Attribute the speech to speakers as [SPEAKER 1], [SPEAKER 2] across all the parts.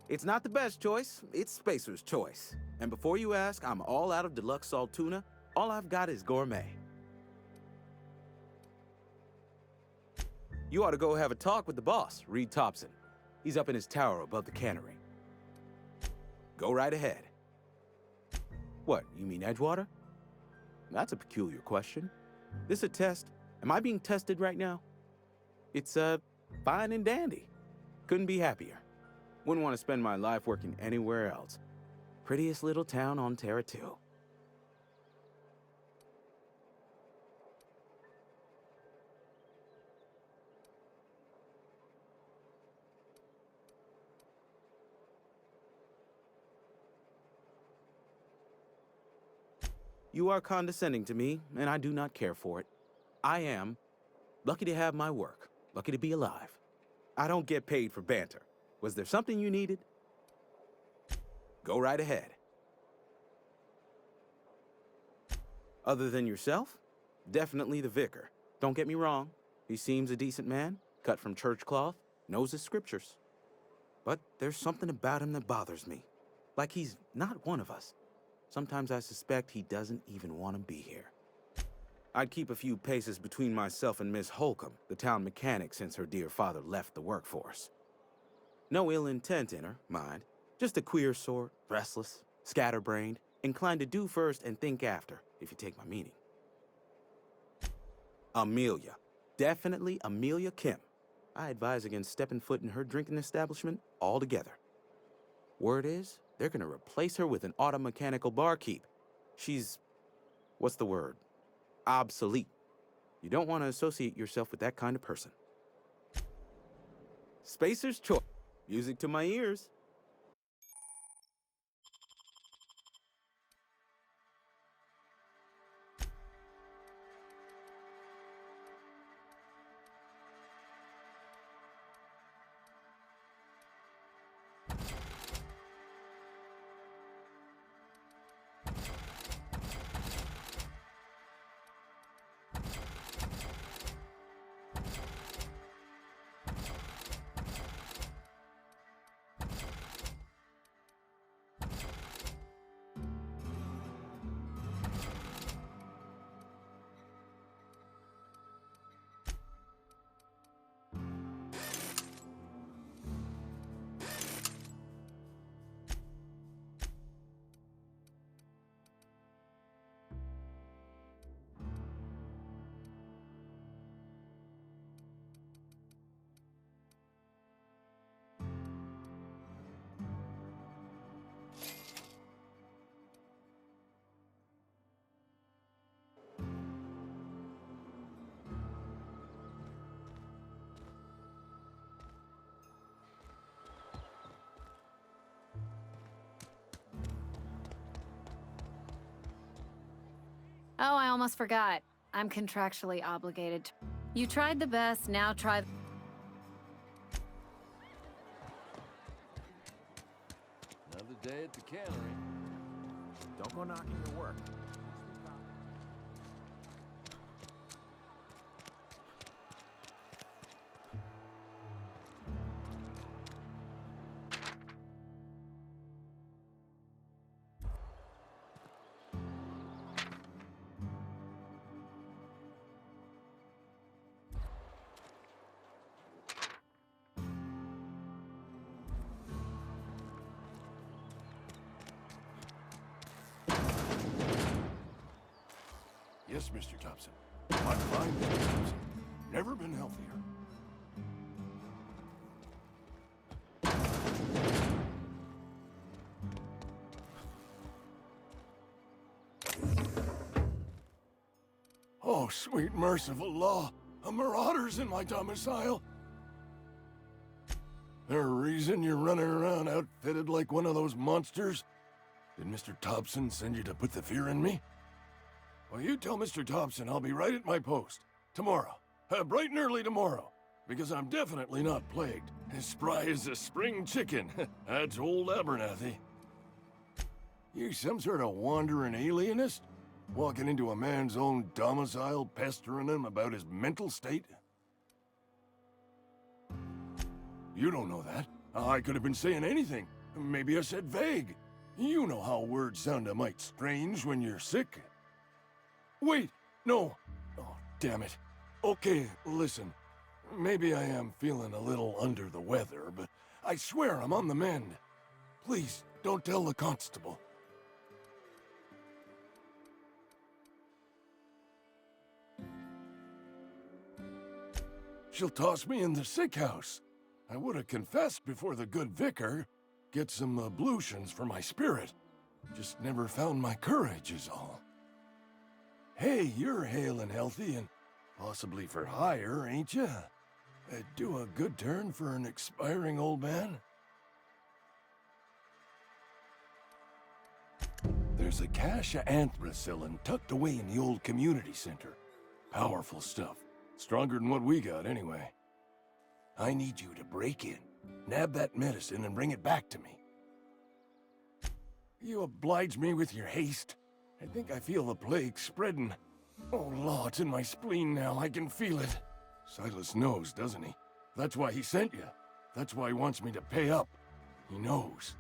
[SPEAKER 1] It's not the best choice, it's Spacer's choice. And before you ask, I'm all out of deluxe salt tuna. All I've got is gourmet. You ought to go have a talk with the boss, Reed Thompson. He's up in his tower above the cannery. Go right ahead. What, you mean Edgewater? That's a peculiar question. This a test? Am I being tested right now? It's, fine and dandy. Couldn't be happier. Wouldn't want to spend my life working anywhere else. Prettiest little town on Terra 2. You are condescending to me, and I do not care for it. I am lucky to have my work, lucky to be alive. I don't get paid for banter. Was there something you needed? Go right ahead. Other than yourself? Definitely the vicar. Don't get me wrong. He seems a decent man, cut from church cloth, knows his scriptures. But there's something about him that bothers me. Like he's not one of us. Sometimes I suspect he doesn't even want to be here. I'd keep a few paces between myself and Miss Holcomb, the town mechanic, since her dear father left the workforce. No ill intent in her, mind. Just a queer sort, restless, scatterbrained, inclined to do first and think after, if you take my meaning. Amelia. Definitely Amelia Kim. I advise against stepping foot in her drinking establishment altogether. Word is, they're gonna replace her with an auto-mechanical barkeep. She's... what's the word? Obsolete. You don't want to associate yourself with that kind of person. Spacer's choice. Music to my ears.
[SPEAKER 2] Oh, I almost forgot. I'm contractually obligated. You tried the best, now try...
[SPEAKER 3] Another day at the cannery.
[SPEAKER 1] Don't go knocking your work.
[SPEAKER 4] Yes, Mr. Thompson. I'm fine, Mr. Thompson. Never been healthier. Oh, sweet merciful law. A marauder's in my domicile. There a reason you're running around outfitted like one of those monsters? Did Mr. Thompson send you to put the fear in me? Well, you tell Mr. Thompson I'll be right at my post. Tomorrow. Bright and early tomorrow. Because I'm definitely not plagued. As spry as a spring chicken. That's old Abernathy. You some sort of wandering alienist? Walking into a man's own domicile, pestering him about his mental state? You don't know that. I could have been saying anything. Maybe I said vague. You know how words sound a mite strange when you're sick. Wait, no. Oh, damn it. Okay, listen. Maybe I am feeling a little under the weather, but I swear I'm on the mend. Please, don't tell the constable. She'll toss me in the sick house. I would have confessed before the good vicar. Get some ablutions for my spirit. Just never found my courage is all. Hey, you're hale and healthy and possibly for hire, ain't ya? Do a good turn for an expiring old man? There's a cache of anthracillin tucked away in the old community center. Powerful stuff. Stronger than what we got, anyway. I need you to break in, nab that medicine, and bring it back to me. You oblige me with your haste. I think I feel the plague spreading. Oh, law, it's in my spleen now. I can feel it. Silas knows, doesn't he? That's why he sent you. That's why he wants me to pay up. He knows.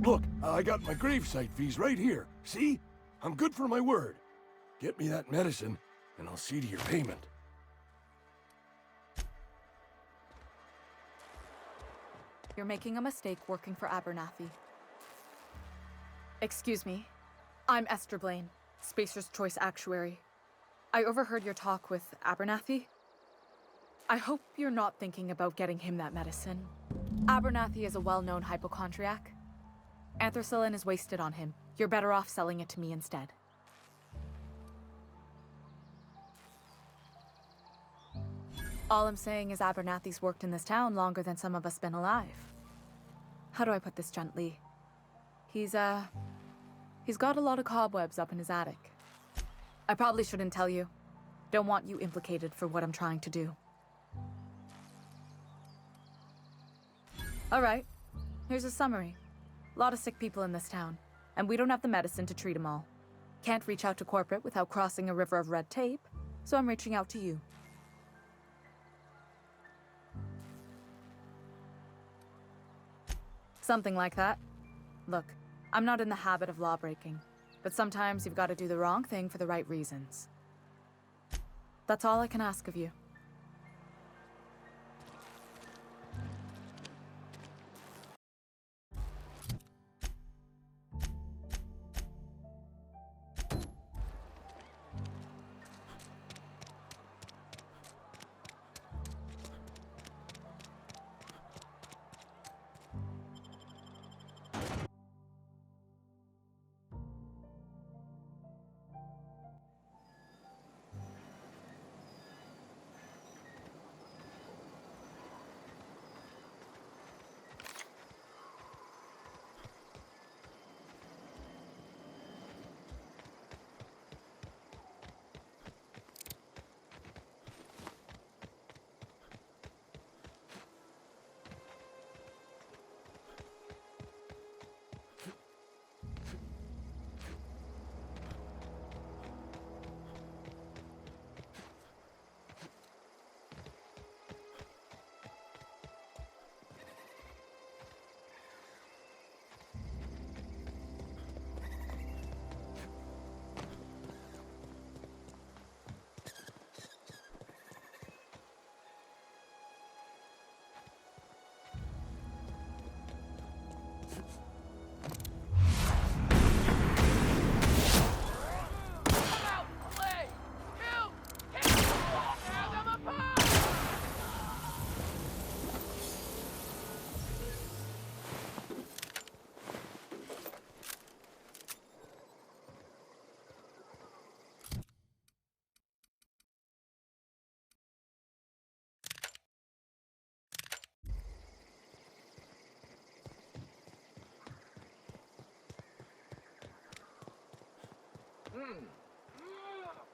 [SPEAKER 4] Look, I got my gravesite fees right here. See? I'm good for my word. Get me that medicine, and I'll see to your payment.
[SPEAKER 5] You're making a mistake working for Abernathy. Excuse me. I'm Esther Blaine, Spacer's Choice Actuary. I overheard your talk with Abernathy. I hope you're not thinking about getting him that medicine. Abernathy is a well-known hypochondriac. Anthracillin is wasted on him. You're better off selling it to me instead. All I'm saying is Abernathy's worked in this town longer than some of us been alive. How do I put this gently? He's got a lot of cobwebs up in his attic. I probably shouldn't tell you. Don't want you implicated for what I'm trying to do. All right, here's a summary. A lot of sick people in this town, and we don't have the medicine to treat them all. Can't reach out to corporate without crossing a river of red tape, so I'm reaching out to you. Something like that. Look, I'm not in the habit of law-breaking, but sometimes you've got to do the wrong thing for the right reasons. That's all I can ask of you.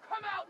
[SPEAKER 3] Come out!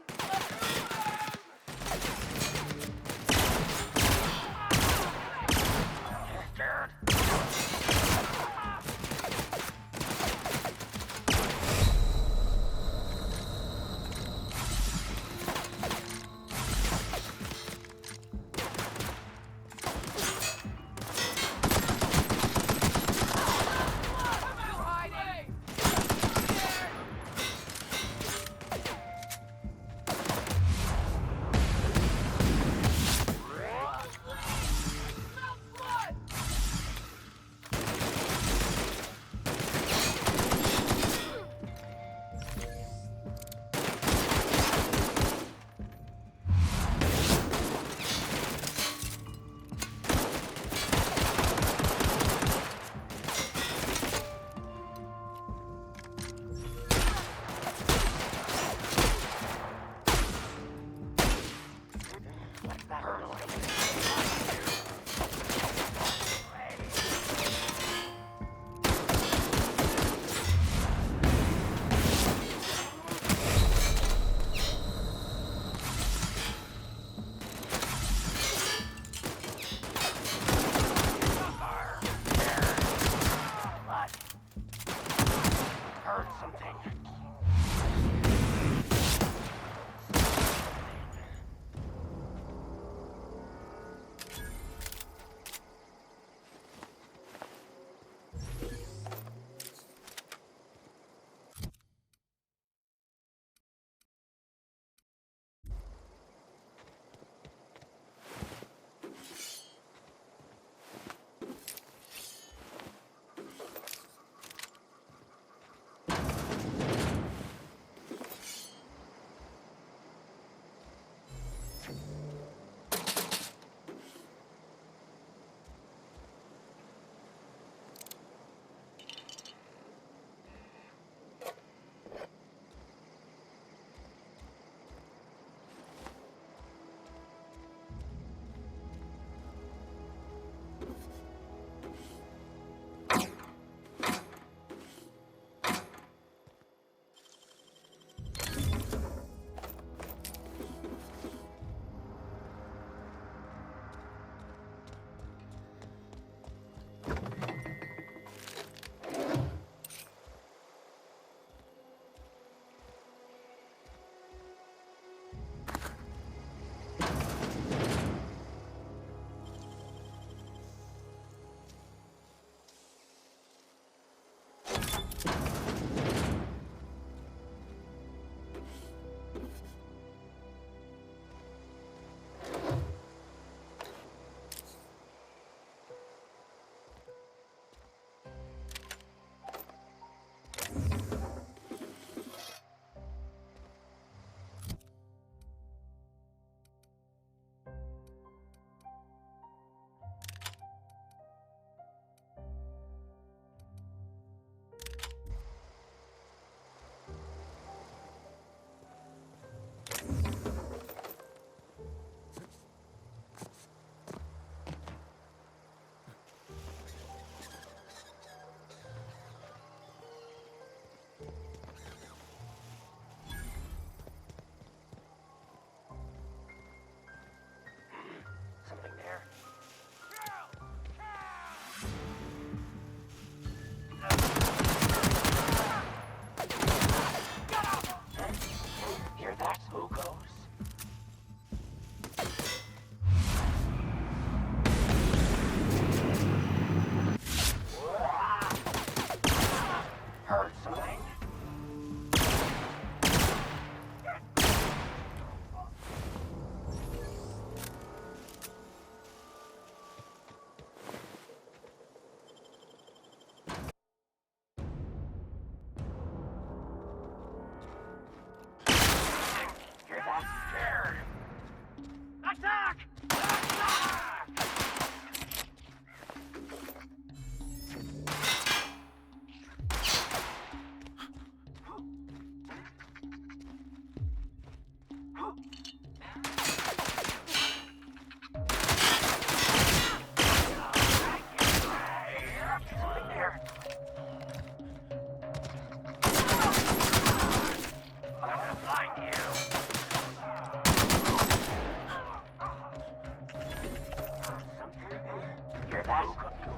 [SPEAKER 3] You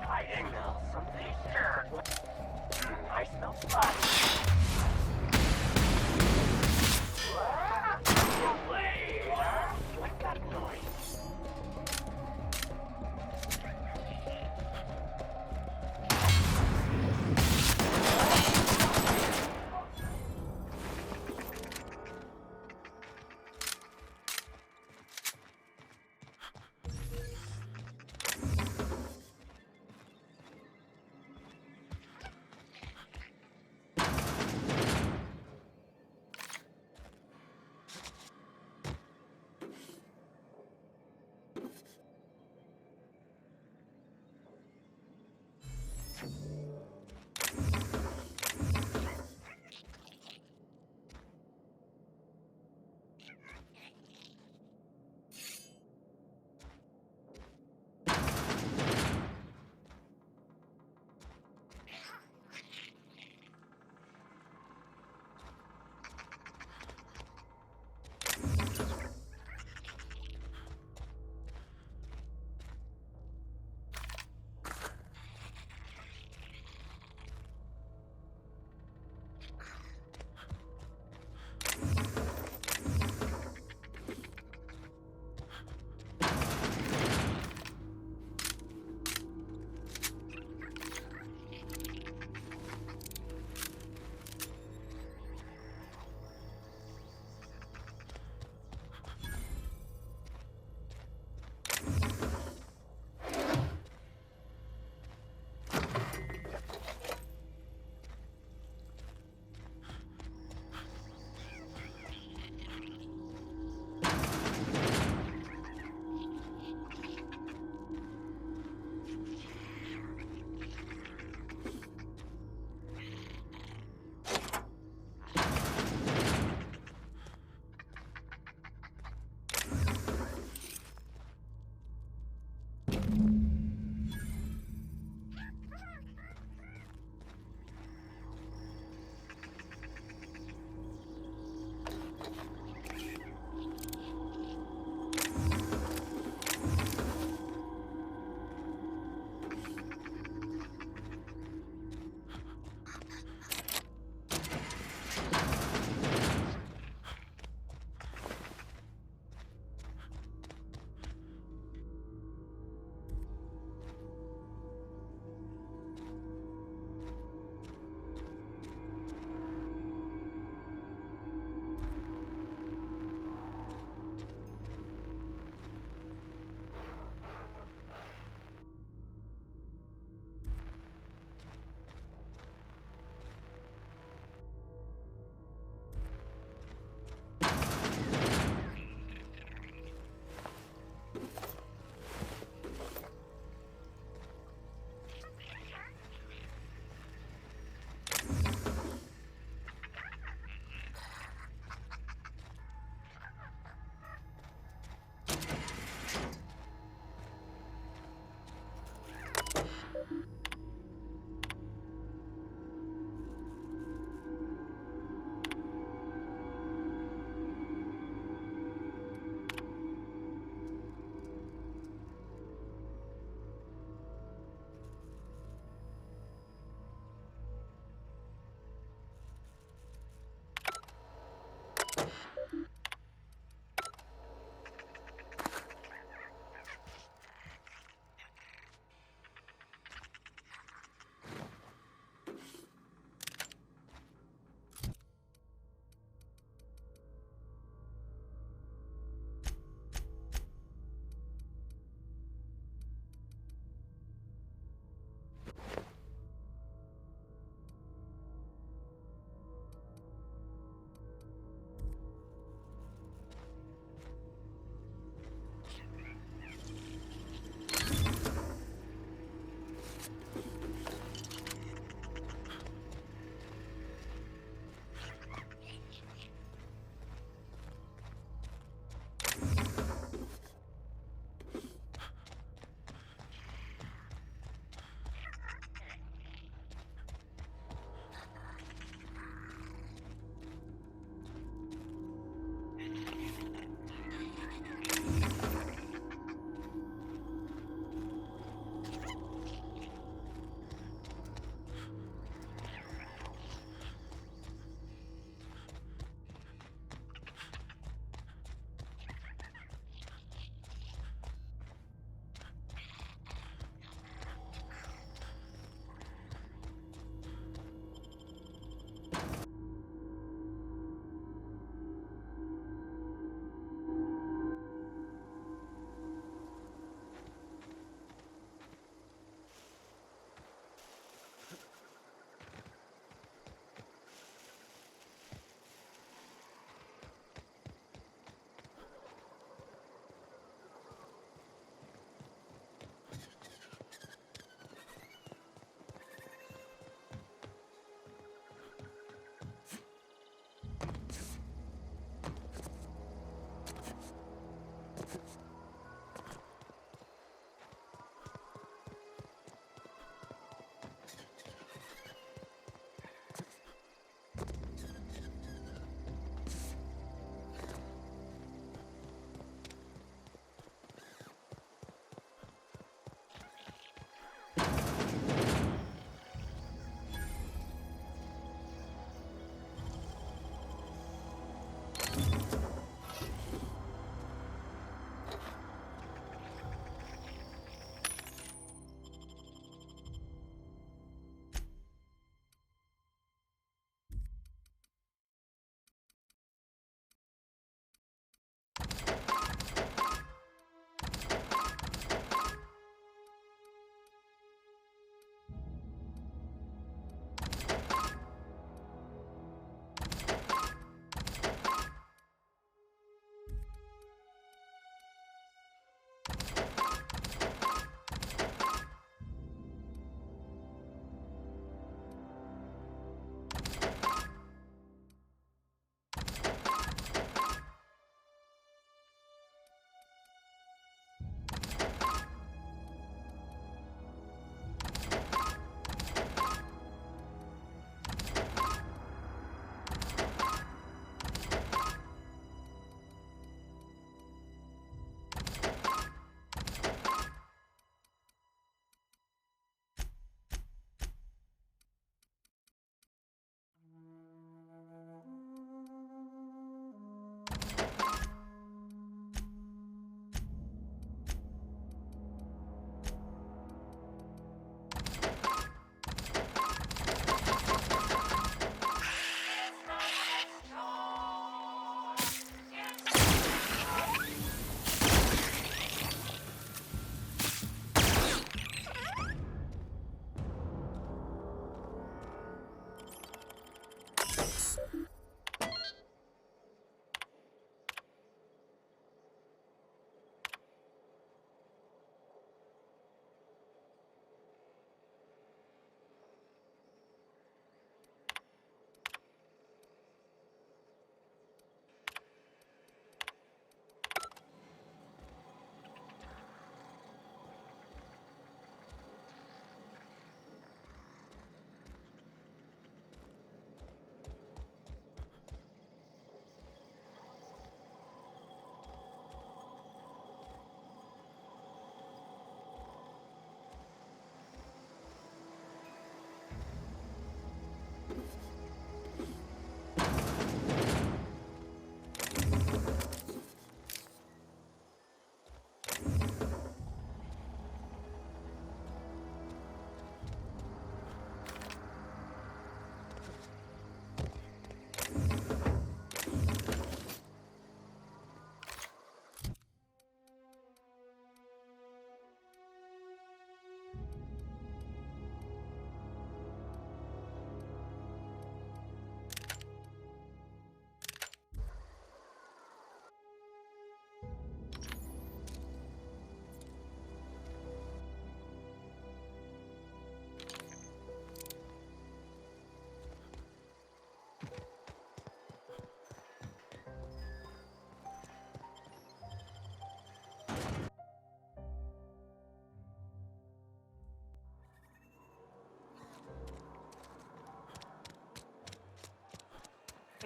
[SPEAKER 3] hiding? Smell something here. I smell blood. What's that noise?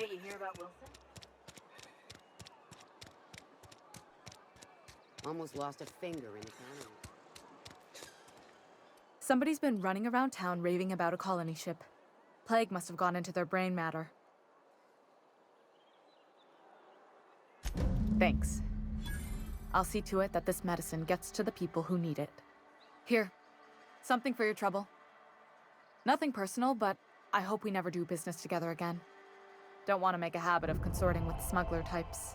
[SPEAKER 3] Hey, you hear about Wilson?
[SPEAKER 6] Almost lost a finger in the cannon.
[SPEAKER 5] Somebody's been running around town raving about a colony ship. Plague must have gone into their brain matter. Thanks. I'll see to it that this medicine gets to the people who need it. Here, something for your trouble. Nothing personal, but I hope we never do business together again. Don't want to make a habit of consorting with smuggler types.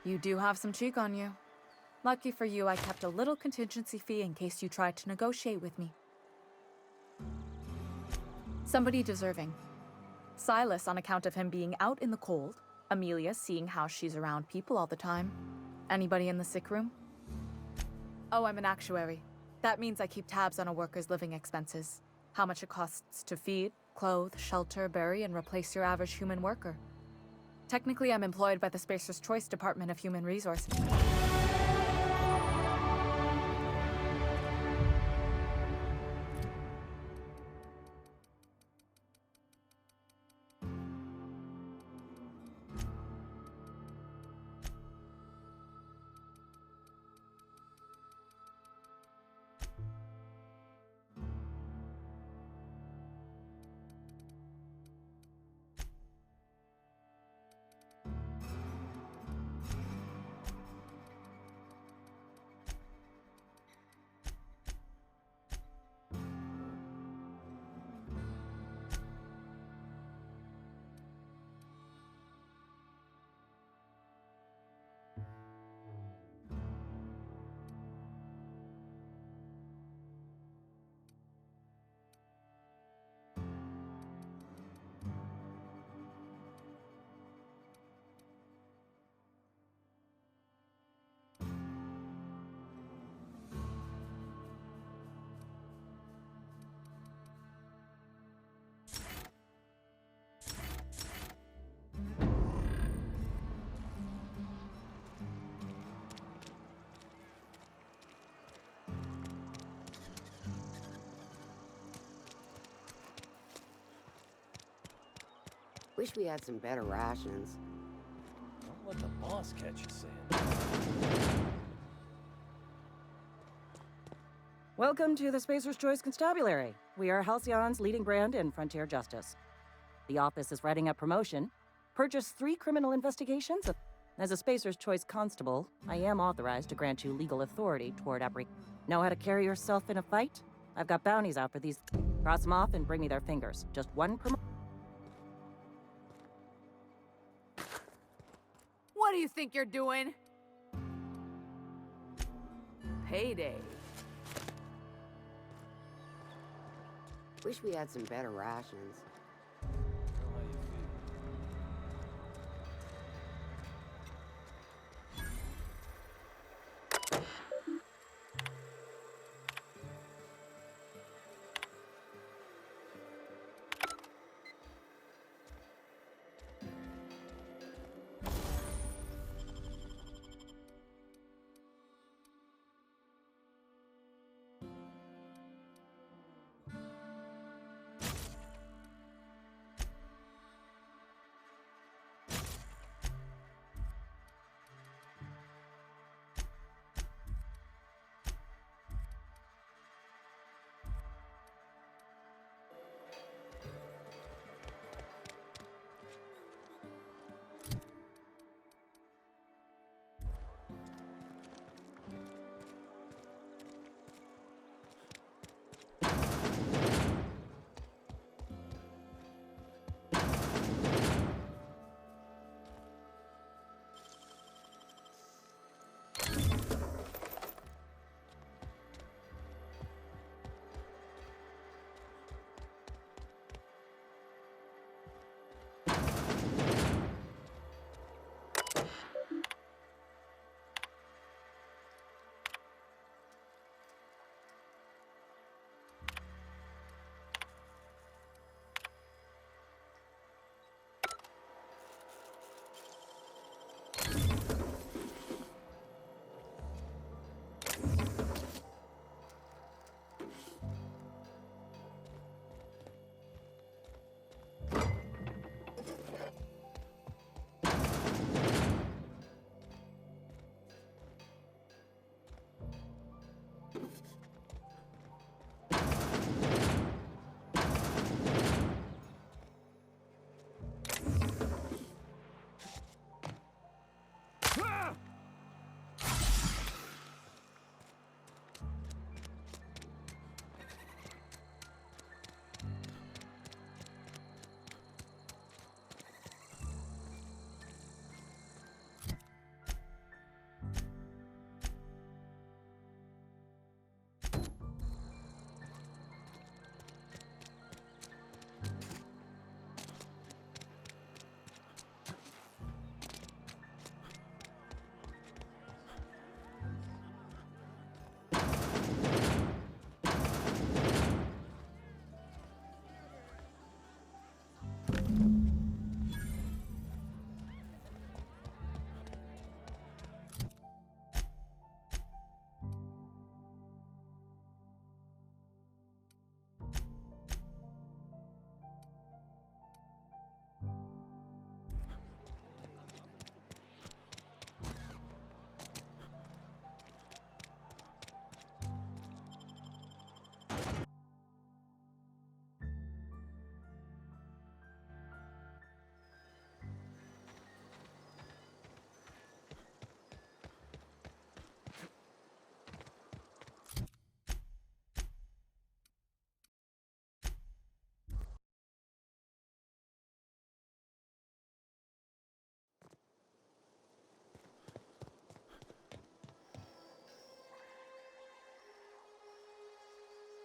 [SPEAKER 5] You do have some cheek on you. Lucky for you, I kept a little contingency fee in case you tried to negotiate with me. Somebody deserving. Silas on account of him being out in the cold. Amelia seeing how she's around people all the time. Anybody in the sick room? Oh, I'm an actuary. That means I keep tabs on a worker's living expenses. How much it costs to feed, clothe, shelter, bury, and replace your average human worker. Technically, I'm employed by the Spacer's Choice Department of Human Resources.
[SPEAKER 6] Wish we had some better rations.
[SPEAKER 7] Don't let the boss catch you saying.
[SPEAKER 8] Welcome to the Spacer's Choice Constabulary. We are Halcyon's leading brand in frontier justice. The office is writing up promotion. Purchased 3 criminal investigations. As a Spacer's Choice constable, I am authorized to grant you legal authority toward Know how to carry yourself in a fight? I've got bounties out for these. Cross them off and bring me their fingers. Just one per.
[SPEAKER 9] What do you think you're doing? Payday.
[SPEAKER 6] Wish we had some better rations.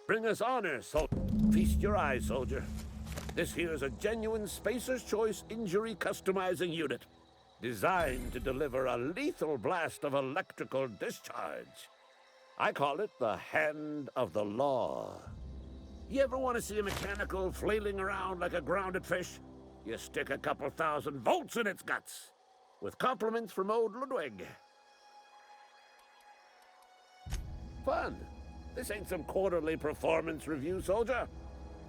[SPEAKER 10] Bring us honor, Feast your eyes, soldier. This here's a genuine Spacer's Choice injury customizing unit, designed to deliver a lethal blast of electrical discharge. I call it the Hand of the Law. You ever want to see a mechanical flailing around like a grounded fish? You stick a couple thousand volts in its guts. With compliments from old Ludwig. Fun. This ain't some quarterly performance review, soldier.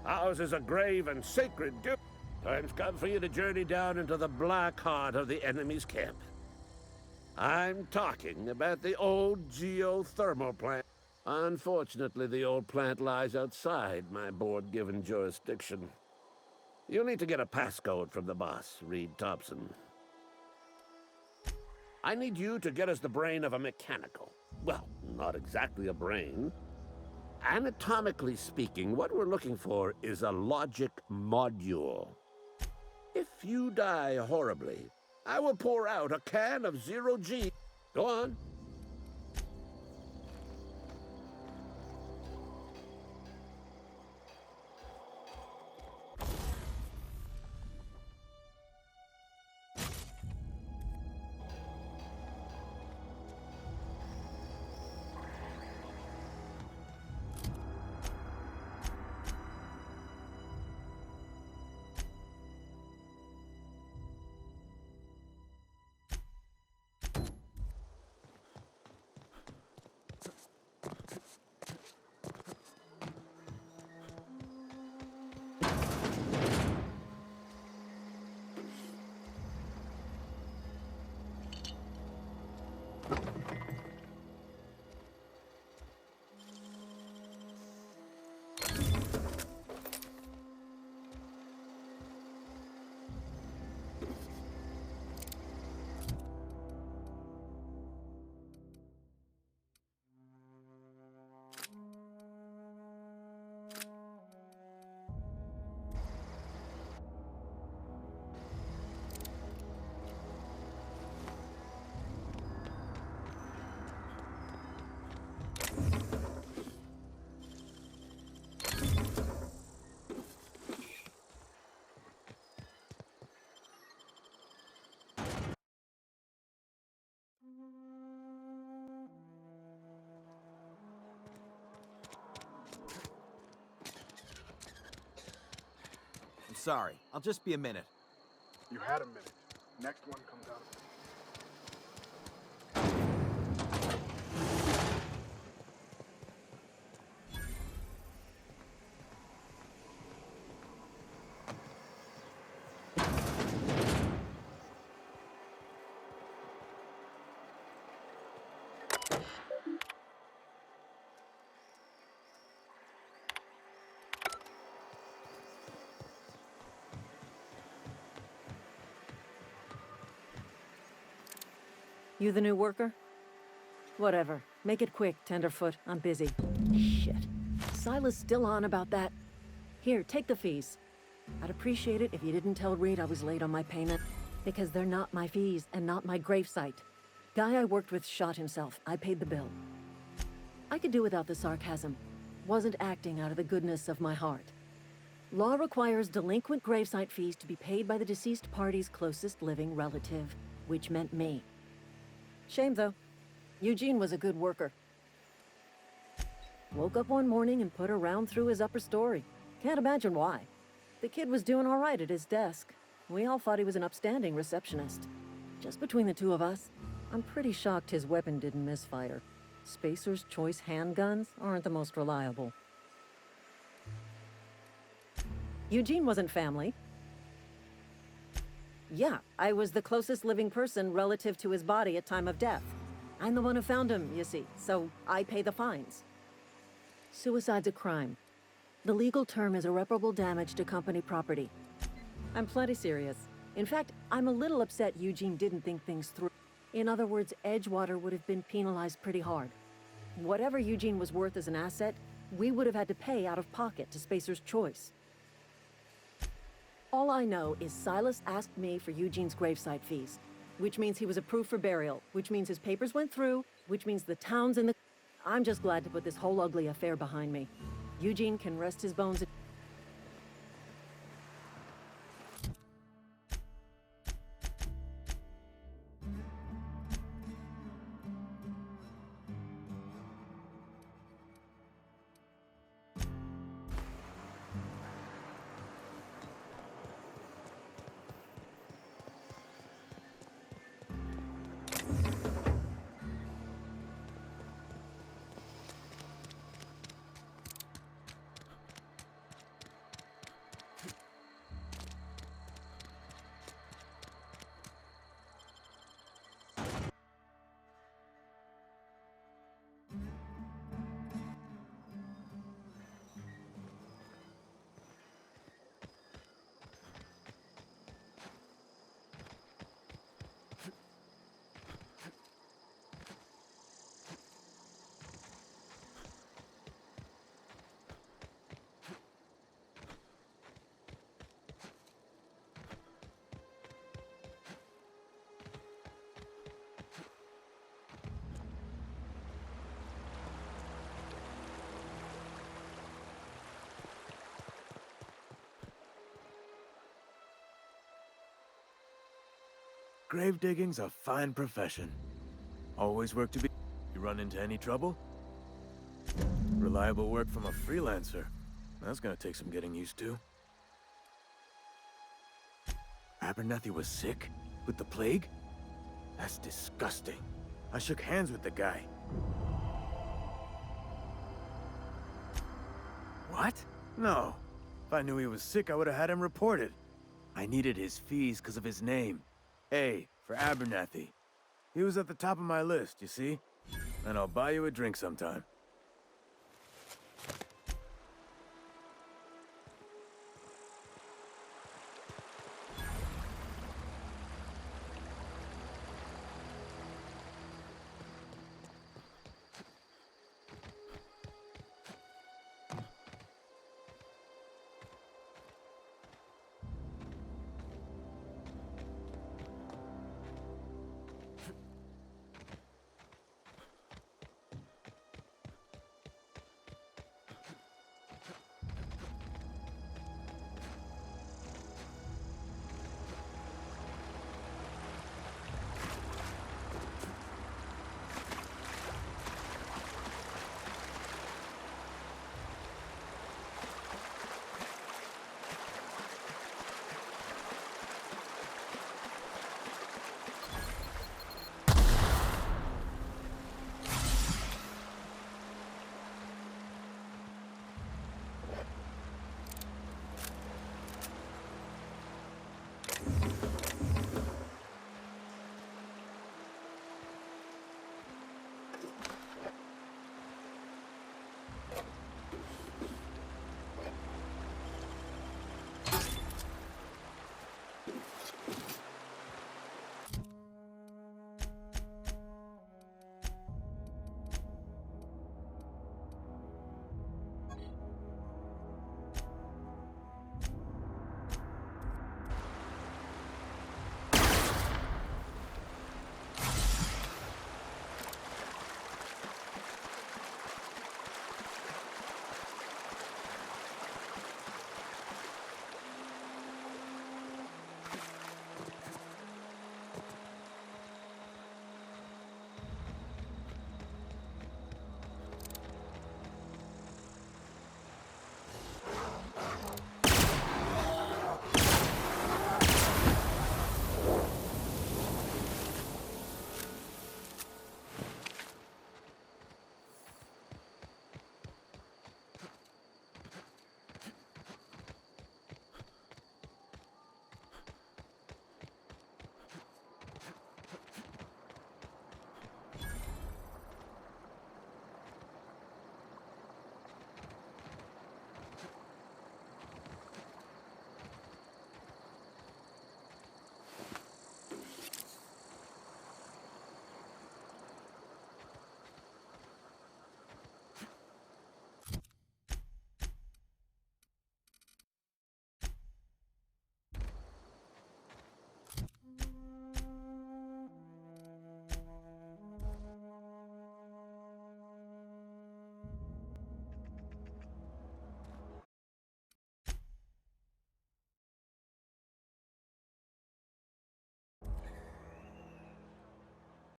[SPEAKER 10] Ours is a grave and sacred duty. Time's come for you to journey down into the black heart of the enemy's camp. I'm talking about the old geothermal plant. Unfortunately, the old plant lies outside my board-given jurisdiction. You'll need to get a passcode from the boss, Reed Thompson. I need you to get us the brain of a mechanical. Well, not exactly a brain. Anatomically speaking, what we're looking for is a logic module. If you die horribly, I will pour out a can of 0G. Go on.
[SPEAKER 11] I'm sorry. I'll just be a minute.
[SPEAKER 12] You had a minute. Next one comes out of it.
[SPEAKER 8] You the new worker? Whatever. Make it quick, Tenderfoot. I'm busy. Shit. Silas still on about that. Here, take the fees. I'd appreciate it if you didn't tell Reed I was late on my payment, because they're not my fees and not my gravesite. Guy I worked with shot himself. I paid the bill. I could do without the sarcasm. Wasn't acting out of the goodness of my heart. Law requires delinquent gravesite fees to be paid by the deceased party's closest living relative, which meant me. Shame, though. Eugene was a good worker. Woke up one morning and put a round through his upper story. Can't imagine why. The kid was doing all right at his desk. We all thought he was an upstanding receptionist. Just between the two of us, I'm pretty shocked his weapon didn't misfire. Spacer's Choice handguns aren't the most reliable. Eugene wasn't family. Yeah, I was the closest living person relative to his body at time of death. I'm the one who found him, you see, so I pay the fines. Suicide's a crime. The legal term is irreparable damage to company property. I'm plenty serious. In fact, I'm a little upset Eugene didn't think things through. In other words, Edgewater would have been penalized pretty hard. Whatever Eugene was worth as an asset, we would have had to pay out of pocket to Spacer's Choice. All I know is Silas asked me for Eugene's gravesite fees, which means he was approved for burial, which means his papers went through, which means the town's in the... I'm just glad to put this whole ugly affair behind me. Eugene can rest his bones.
[SPEAKER 7] Grave digging's a fine profession. Always work to be... You run into any trouble? Reliable work from a freelancer. That's gonna take some getting used to. Abernathy was sick? With the plague? That's disgusting. I shook hands with the guy. What? No. If I knew he was sick, I would have had him reported. I needed his fees because of his name. A for Abernathy. He was at the top of my list, you see? And I'll buy you a drink sometime.